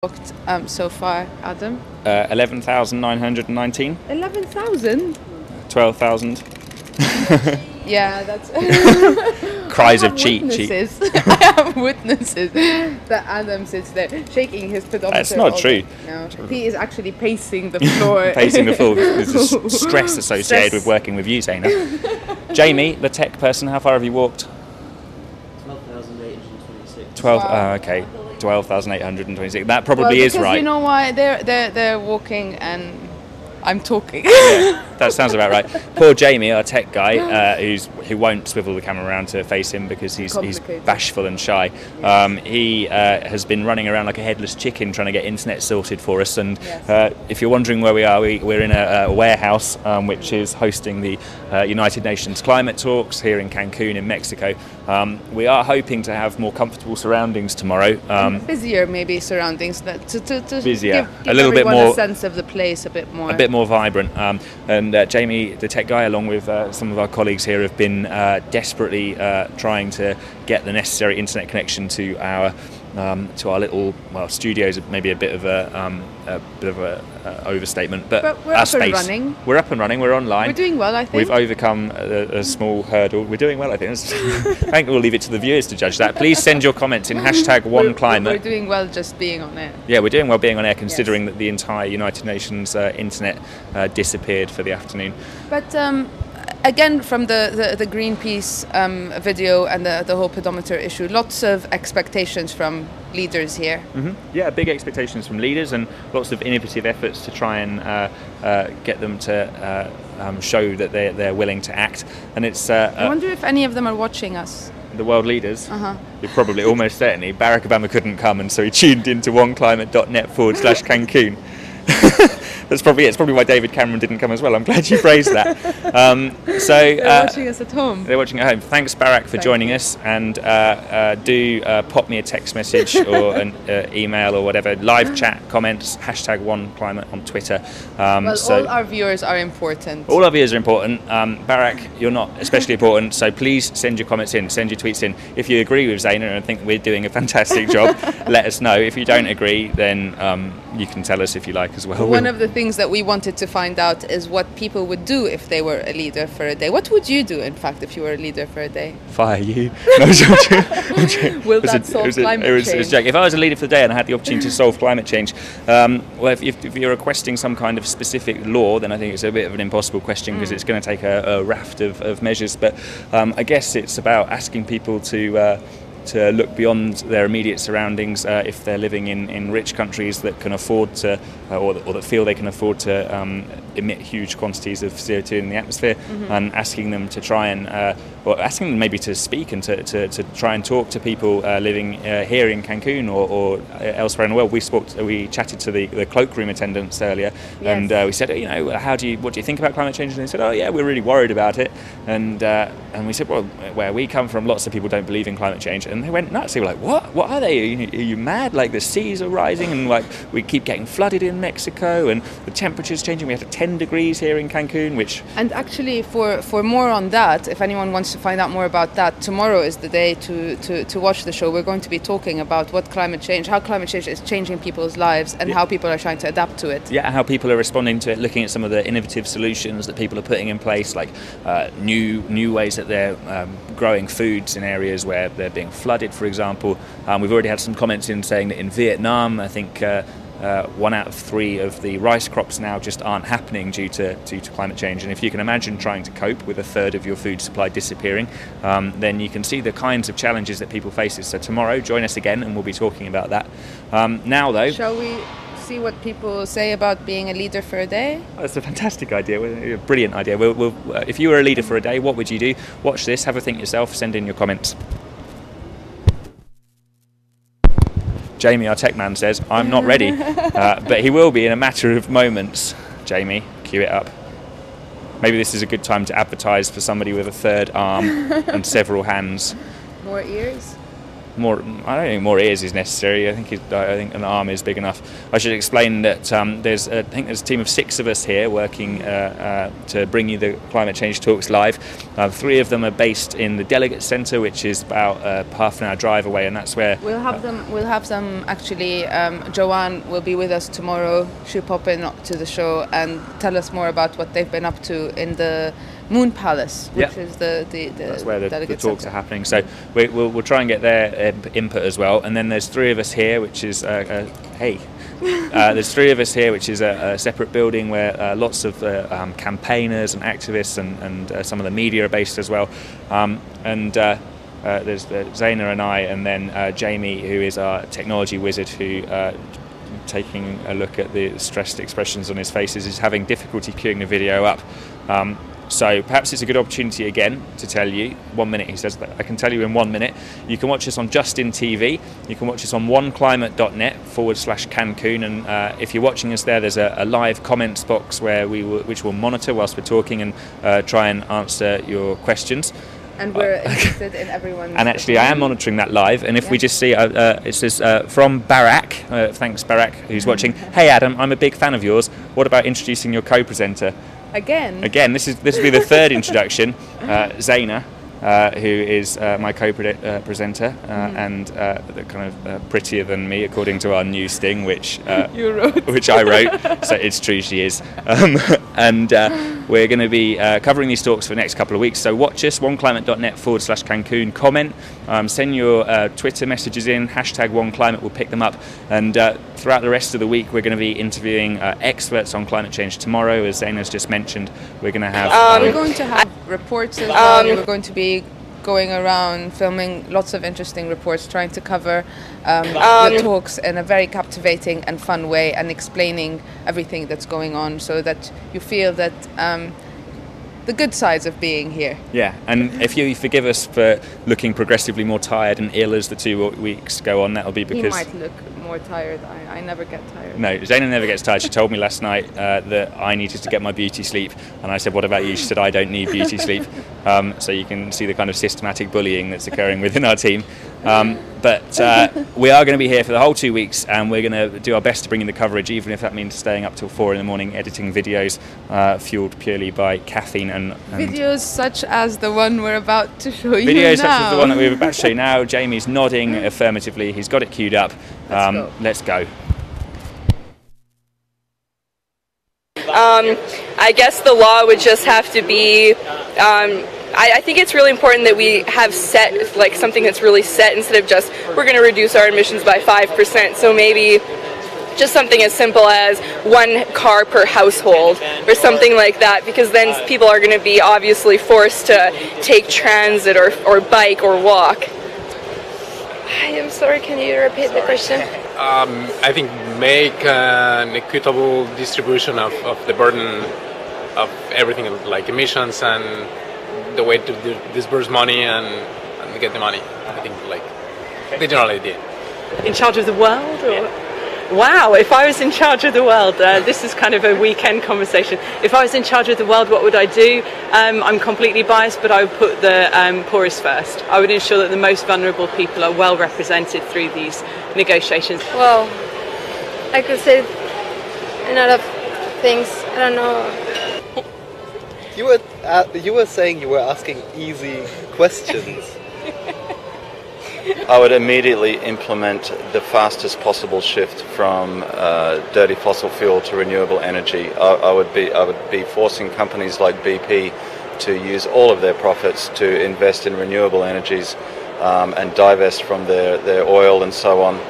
Booked so far, Adam? 11,919. 11,000? 12,000. Yeah, that's... Cries of cheat. I have witnesses that Adam sits there shaking his pedometer. That's not true. No, he is actually pacing the floor. Pacing the floor. There's a stress associated with working with you, Zaina. Jamie, the tech person, how far have you walked? 12,826. 12. Wow. Okay. 12,826. That probably is right. You know why? They're walking and I'm talking. Yeah, that sounds about right. Poor Jamie, our tech guy, who won't swivel the camera around to face him because he's bashful and shy. He has been running around like a headless chicken trying to get internet sorted for us. And if you're wondering where we are, we're in a warehouse which is hosting the United Nations climate talks here in Cancun in Mexico. We are hoping to have more comfortable surroundings tomorrow. Busier maybe surroundings, to busier, give a little bit more a sense of the place, a bit more vibrant. And Jamie, the tech guy, along with some of our colleagues here, have been desperately trying to get the necessary internet connection to our little studios. Maybe a bit of a overstatement, but we're our up space. And running. We're up and running. We're online. We're doing well, I think. We've overcome a small hurdle. We're doing well, I think. I think we'll leave it to the viewers to judge that. Please send your comments in #OneClimate. We're doing well just being on air. Yeah, we're doing well being on air, considering that the entire United Nations internet disappeared for the afternoon. But again, from the Greenpeace video and the whole pedometer issue, lots of expectations from leaders here. Mm-hmm. Yeah, big expectations from leaders and lots of innovative efforts to try and get them to show that they're willing to act. And it's. I wonder if any of them are watching us. The world leaders. You're probably almost certainly. Barack Obama couldn't come, and so he tuned into oneclimate.net/Cancun. That's probably it. It's probably why David Cameron didn't come as well. I'm glad you phrased that. They're watching us at home. They're watching at home. Thanks, Barack, for joining us. And do pop me a text message or an email or whatever. Live chat, comments, #OneClimate on Twitter. All our viewers are important. All our viewers are important. Barack, you're not especially important, so please send your comments in, send your tweets in. If you agree with Zaina and think we're doing a fantastic job, let us know. If you don't agree, then you can tell us if you like as well. One of the things that we wanted to find out is what people would do if they were a leader for a day. What would you do, in fact, if you were a leader for a day? Fire you. Will that solve climate change? If I was a leader for the day and I had the opportunity to solve climate change, if you're requesting some kind of specific law, then I think it's a bit of an impossible question because it's going to take a raft of measures. But I guess it's about asking people to look beyond their immediate surroundings if they're living in rich countries that can afford to, or that feel they can afford to emit huge quantities of CO2 in the atmosphere, and asking them to try and, or asking them maybe to speak and to try and talk to people living here in Cancun or elsewhere in the world. We chatted to the cloakroom attendants earlier, and we said, what do you think about climate change? And they said, oh yeah, we're really worried about it. And we said, well, where we come from, lots of people don't believe in climate change. And they went nuts. They were like, what? What are they? Are you mad? Like the seas are rising and like we keep getting flooded in Mexico and the temperature's changing. We have 10 degrees here in Cancun, which... And actually for more on that, if anyone wants to find out more about that, tomorrow is the day to watch the show. We're going to be talking about how climate change is changing people's lives and how people are trying to adapt to it. Yeah, how people are responding to it, looking at some of the innovative solutions that people are putting in place, like new ways that they're growing foods in areas where they're being flooded, for example. We've already had some comments in saying that in Vietnam, I think 1 out of 3 of the rice crops now just aren't happening due to climate change. And if you can imagine trying to cope with 1/3 of your food supply disappearing, then you can see the kinds of challenges that people face. So tomorrow, join us again and we'll be talking about that. Now though... Shall we see what people say about being a leader for a day? That's a fantastic idea, a brilliant idea. If you were a leader for a day, what would you do? Watch this, have a think yourself, send in your comments. Jamie, our tech man, says, I'm not ready, but he will be in a matter of moments. Jamie, cue it up. Maybe this is a good time to advertise for somebody with a 3rd arm and several hands. More ears? more. I don't think more ears is necessary. I think an arm is big enough. I should explain that there's a team of 6 of us here working to bring you the climate change talks live. 3 of them are based in the Delegate Centre, which is about half an hour drive away, and that's where we'll have them. We'll have them actually. Joanne will be with us tomorrow. She'll pop in to the show and tell us more about what they've been up to in the Moon Palace, which is that's where the talks are happening. So we'll try and get their input as well. And then there's 3 of us here, which is there's 3 of us here, which is a separate building where lots of campaigners and activists and some of the media are based as well. There's Zaina and I, and then Jamie, who is our technology wizard, who taking a look at the stressed expressions on his faces, is having difficulty queuing the video up. So perhaps it's a good opportunity again to tell you, 1 minute, he says, that I can tell you in 1 minute. You can watch us on Justin TV, you can watch us on oneclimate.net/Cancun, and if you're watching us there's a live comments box where which we'll monitor whilst we're talking and try and answer your questions. And we're interested in everyone's... And actually, I am monitoring that live. And if we just see, it says from Barak, thanks Barak, who's watching. Hey Adam, I'm a big fan of yours. What about introducing your co-presenter? Again, this will be the 3rd introduction. Zaina, who is my co-presenter and kind of prettier than me, according to our new sting, which you wrote. Which I wrote. So it's true, she is. And we're going to be covering these talks for the next couple of weeks. So watch us, oneclimate.net/Cancun. Comment, send your Twitter messages in. #OneClimate will pick them up. And throughout the rest of the week, we're going to be interviewing experts on climate change tomorrow, as Zaina's just mentioned. We're going to have we're going to have reports as well. We're going to be going around filming lots of interesting reports, trying to cover the talks in a very captivating and fun way, and explaining everything that's going on, so that you feel that the good sides of being here. Yeah, and if you forgive us for looking progressively more tired and ill as the 2 weeks go on, that'll be because... He might look more tired. I never get tired. No, Zaina never gets tired. She told me last night that I needed to get my beauty sleep, and I said, what about you? She said, I don't need beauty sleep. So you can see the kind of systematic bullying that's occurring within our team. But we are going to be here for the whole 2 weeks, and we're going to do our best to bring in the coverage, even if that means staying up till 4 in the morning editing videos fueled purely by caffeine and videos such as the one we're about to show you now. Videos such as the one that we're about to show you now. Jamie's nodding affirmatively. He's got it queued up. Let's go. I guess the law would just have to be, I think it's really important that we have set, like something that's really set, instead of just, we're going to reduce our emissions by 5%. So maybe just something as simple as 1 car per household or something like that, because then people are going to be obviously forced to take transit or bike or walk. I am sorry, can you repeat the question? I think make an equitable distribution of the burden of everything, like emissions and the way to disburse money and get the money. I think like the general idea. In charge of the world? Or? Wow, if I was in charge of the world, this is kind of a weekend conversation. If I was in charge of the world, what would I do? I'm completely biased, but I would put the poorest first. I would ensure that the most vulnerable people are well represented through these negotiations. Well, I could say a lot of things. I don't know. You were saying you were asking easy questions. I would immediately implement the fastest possible shift from dirty fossil fuel to renewable energy. I would be forcing companies like BP to use all of their profits to invest in renewable energies and divest from their oil and so on,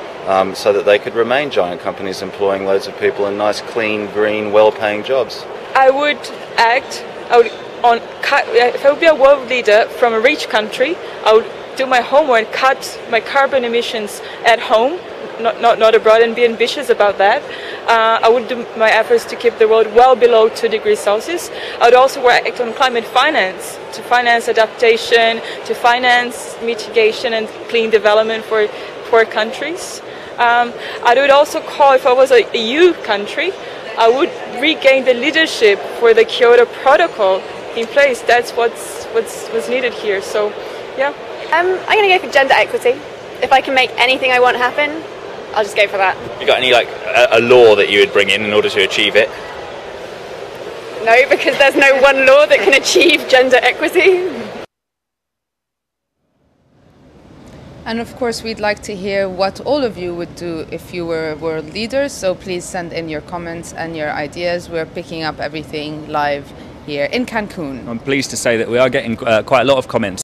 so that they could remain giant companies employing loads of people in nice, clean, green, well-paying jobs. I would act. If I would be a world leader from a rich country, I would do my homework, cut my carbon emissions at home, not abroad, and be ambitious about that. I would do my efforts to keep the world well below 2 degrees Celsius. I would also act on climate finance, to finance adaptation, to finance mitigation and clean development for poor countries. I would also call, if I was a EU country, I would regain the leadership for the Kyoto Protocol in place. That's what's needed here. So, yeah. I'm going to go for gender equity. if I can make anything I want happen, I'll just go for that. You got any like a law that you would bring in order to achieve it? No, because there's no one law that can achieve gender equity. And of course, we'd like to hear what all of you would do if you were world leaders. So please send in your comments and your ideas. We're picking up everything live here in Cancun. I'm pleased to say that we are getting quite a lot of comments.